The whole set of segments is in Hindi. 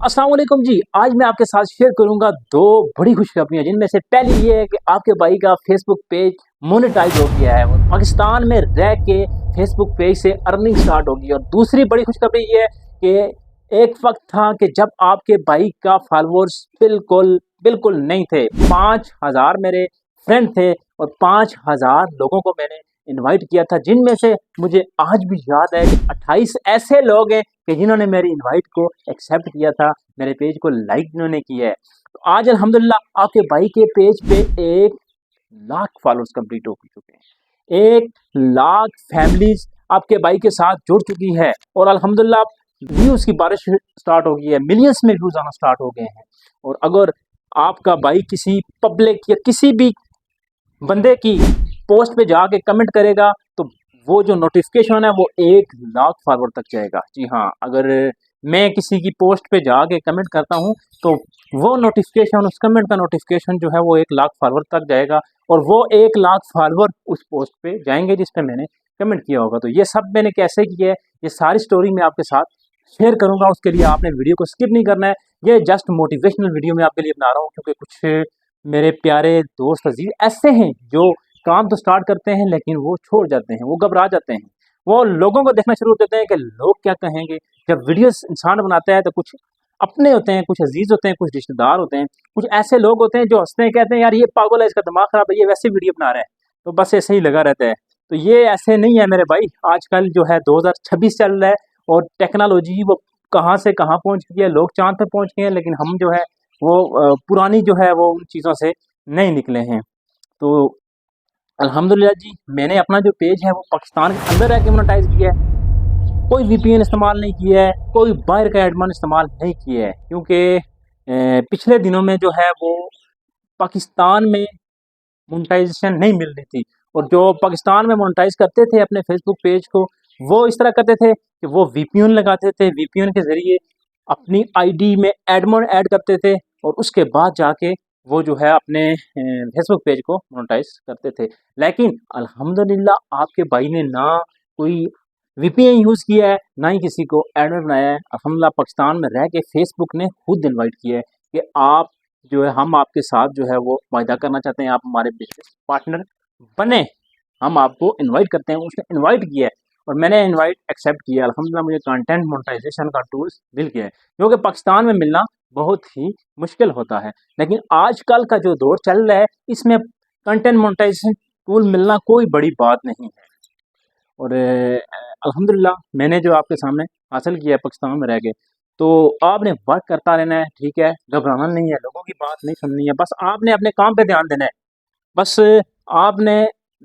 अस्सलाम वालेकुम जी। आज मैं आपके साथ शेयर करूंगा दो बड़ी खुशखबरियां, जिनमें से पहली ये है कि आपके भाई का फेसबुक पेज मोनेटाइज हो गया है और पाकिस्तान में रह के फेसबुक पेज से अर्निंग स्टार्ट होगी। और दूसरी बड़ी खुशखबरी ये है कि एक वक्त था कि जब आपके भाई का फॉलोअर्स बिल्कुल बिल्कुल नहीं थे। 5,000 मेरे फ्रेंड थे और 5,000 लोगों को मैंने इनवाइट किया था, जिनमें से मुझे आज भी याद है कि 28 ऐसे लोग हैं कि जिन्होंने मेरी इनवाइट को एक्सेप्ट किया था, मेरे पेज को लाइक इन्होंने किया है। तो आज अल्हम्दुलिल्लाह आपके भाई के पेज पे 1,00,000 फॉलोअर्स कंप्लीट हो चुके हैं। 1,00,000 फैमिलीज आपके भाई के साथ जुड़ चुकी है और अल्हम्दुलिल्लाह व्यूज की बारिश स्टार्ट हो गई है, मिलियंस में व्यूज आना स्टार्ट हो गए हैं। और अगर आपका भाई किसी पब्लिक या किसी भी बंदे की पोस्ट पे जाके कमेंट करेगा तो वो जो नोटिफिकेशन है वो 1,00,000 फॉलोअर तक जाएगा। जी हाँ, अगर मैं किसी की पोस्ट पे जाके कमेंट करता हूँ तो वो नोटिफिकेशन, उस कमेंट का नोटिफिकेशन जो है वो 1,00,000 फॉलोअर तक जाएगा और वो 1,00,000 फॉलोअर उस पोस्ट पे जाएंगे जिस पे मैंने कमेंट किया होगा। तो ये सब मैंने कैसे किया है, ये सारी स्टोरी मैं आपके साथ शेयर करूंगा। उसके लिए आपने वीडियो को स्किप नहीं करना है। ये जस्ट मोटिवेशनल वीडियो मैं आपके लिए बना रहा हूँ, क्योंकि कुछ मेरे प्यारे दोस्त अजीज ऐसे हैं जो काम तो स्टार्ट करते हैं लेकिन वो छोड़ जाते हैं, वो घबरा जाते हैं, वो लोगों को देखना शुरू कर देते हैं कि लोग क्या कहेंगे। जब वीडियोस इंसान बनाता है तो कुछ अपने होते हैं, कुछ अजीज होते हैं, कुछ रिश्तेदार होते हैं, कुछ ऐसे लोग होते हैं जो हंसते हैं, कहते हैं यार ये पागल है, इसका दिमाग खराब है, ये वैसे वीडियो बना रहा है। तो बस ऐसे ही लगा रहता है। तो ये ऐसे नहीं है मेरे भाई। आजकल जो है 2026 चल रहा है और टेक्नोलॉजी वो कहाँ से कहाँ पहुंच गई है, लोग चांद पर पहुंच गए हैं, लेकिन हम जो है वो पुरानी जो है वो उन चीज़ों से नहीं निकले हैं। तो अल्हम्दुलिल्लाह जी, मैंने अपना जो पेज है वो पाकिस्तान के अंदर रह के मोनेटाइज किया है। कोई वीपीएन इस्तेमाल नहीं किया है, कोई बाहर का एडमन इस्तेमाल नहीं किया है, क्योंकि पिछले दिनों में जो है वो पाकिस्तान में मोनेटाइजेशन नहीं मिल रही थी। और जो पाकिस्तान में मोनेटाइज करते थे अपने फेसबुक पेज को, वो इस तरह करते थे कि वो वीपीएन लगाते थे, वीपीएन के ज़रिए अपनी आईडी में एडमन ऐड करते थे और उसके बाद जाके वो जो है अपने फेसबुक पेज को मोनेटाइज करते थे। लेकिन अल्हम्दुलिल्लाह आपके भाई ने ना कोई वीपीएन यूज़ किया है, ना ही किसी को एडमिन बनाया है। अल्हम्दुलिल्लाह पाकिस्तान में रह के फेसबुक ने खुद इनवाइट किया है कि आप जो है, हम आपके साथ जो है वो वायदा करना चाहते हैं, आप हमारे बिजनेस पार्टनर बने, हम आपको इनवाइट करते हैं। उसने इनवाइट किया है और मैंने इनवाइट एक्सेप्ट किया। अल्हम्दुलिल्लाह मुझे कंटेंट मोनेटाइजेशन का टूल्स मिल गया है, जो कि पाकिस्तान में मिलना बहुत ही मुश्किल होता है। लेकिन आजकल का जो दौर चल रहा है, इसमें कंटेंट मोनेटाइजेशन टूल मिलना कोई बड़ी बात नहीं है। और अल्हम्दुलिल्लाह मैंने जो आपके सामने हासिल किया है पाकिस्तान में रह के, तो आपने वर्क करता रहना है, ठीक है, घबराना नहीं है, लोगों की बात नहीं सुननी है, बस आपने अपने काम पे ध्यान देना है। बस आपने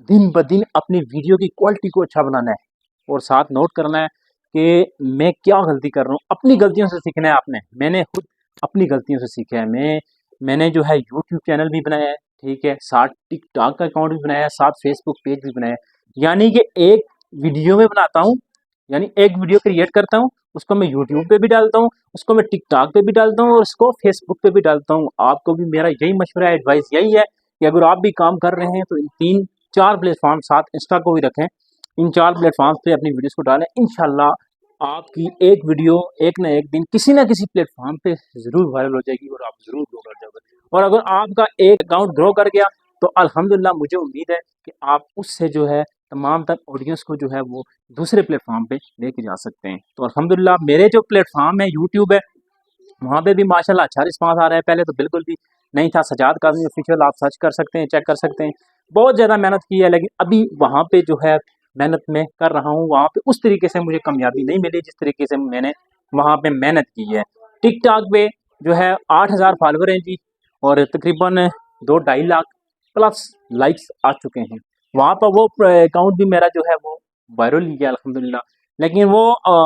दिन ब दिन अपनी वीडियो की क्वालिटी को अच्छा बनाना है और साथ नोट करना है कि मैं क्या गलती कर रहा हूँ। अपनी गलतियों से सीखना है आपने। मैंने खुद अपनी गलतियों से सीखा है। मैंने जो है यूट्यूब चैनल भी बनाया है, ठीक है, साथ टिकटॉक का अकाउंट भी बनाया है, साथ फेसबुक पेज भी बनाया है। यानी कि एक वीडियो में बनाता हूँ, यानी एक वीडियो क्रिएट करता हूँ, उसको मैं यूट्यूब पे भी डालता हूँ, उसको मैं टिकटॉक पे भी डालता हूँ और उसको फेसबुक पे भी डालता हूँ। आपको भी मेरा यही मशवरा है, एडवाइस यही है कि अगर आप भी काम कर रहे हैं तो इन 3-4 प्लेटफॉर्म, साथ इंस्टा को भी रखें, इन 4 प्लेटफॉर्म्स पे अपनी वीडियोस को डालें। इंशाल्लाह आपकी एक वीडियो एक ना एक दिन किसी ना किसी प्लेटफॉर्म पे ज़रूर वायरल हो जाएगी और आप ज़रूर ग्रो कर जाओगे। और अगर आपका एक अकाउंट ग्रो कर गया तो अल्हम्दुलिल्लाह मुझे उम्मीद है कि आप उससे जो है तमाम तर ऑडियंस को जो है वो दूसरे प्लेटफॉर्म पे लेके जा सकते हैं। तो अल्हम्दुलिल्लाह मेरे जो प्लेटफॉर्म है यूट्यूब है, वहाँ पे भी माशाल्लाह अच्छा रिस्पांस आ रहा है। पहले तो बिल्कुल भी नहीं था। सजाद काज़मी ऑफिशियल आप सर्च कर सकते हैं, चेक कर सकते हैं। बहुत ज़्यादा मेहनत की है, लेकिन अभी वहाँ पे जो है मेहनत मैं कर रहा हूँ, वहाँ पे उस तरीके से मुझे कामयाबी नहीं मिली जिस तरीके से मैंने वहाँ पे मेहनत की है। टिकटॉक पे जो है 8,000 फॉलोवर हैं जी, और तकरीबन 2-2.5 लाख प्लस लाइक्स आ चुके हैं। वहाँ पर वो अकाउंट भी मेरा जो है वो वायरल ही है अल्हम्दुलिल्लाह। लेकिन वो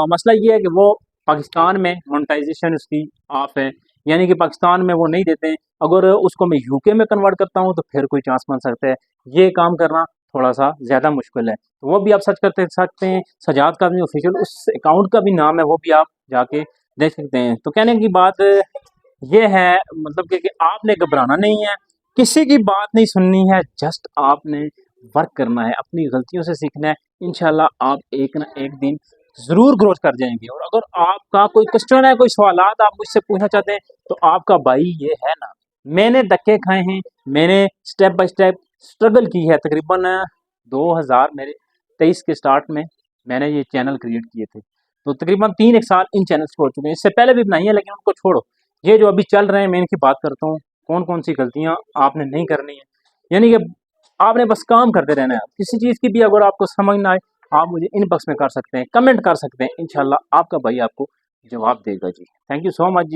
मसला ये है कि वो पाकिस्तान में मोनेटाइजेशन उसकी ऑफ है, यानी कि पाकिस्तान में वो नहीं देते हैं। अगर उसको मैं यूके में कन्वर्ट करता हूँ तो फिर कोई चांस बन सकता है। ये काम करना थोड़ा सा ज़्यादा मुश्किल है। तो वो भी आप सर्च करते सकते हैं, सजाद काज़मी ऑफिशियल उस अकाउंट का भी नाम है, वो भी आप जाके देख सकते हैं। तो कहने की बात ये है, मतलब कि आपने घबराना नहीं है, किसी की बात नहीं सुननी है, जस्ट आपने वर्क करना है, अपनी गलतियों से सीखना है। इंशाल्लाह आप एक ना एक दिन ज़रूर ग्रोथ कर जाएंगे। और अगर आपका कोई क्वेश्चन है, कोई सवालात आप मुझसे पूछना चाहते हैं, तो आपका भाई ये है ना, मैंने धक्के खाए हैं, मैंने स्टेप बाय स्टेप स्ट्रगल की है। तकरीबन 2000 मेरे 23 के स्टार्ट में मैंने ये चैनल क्रिएट किए थे, तो तकरीबन 3 एक साल इन चैनल्स को हो चुके हैं। इससे पहले भी बनाई है, लेकिन उनको छोड़ो। ये जो अभी चल रहे हैं, मैं इनकी बात करता हूँ। कौन कौन सी गलतियाँ आपने नहीं करनी है, यानी कि आपने बस काम करते रहना है। किसी चीज़ की भी अगर आपको समझ ना आए, आप मुझे इनबॉक्स में कर सकते हैं, कमेंट कर सकते हैं। इंशाल्लाह आपका भाई आपको जवाब देगा जी। Thank you so much ji.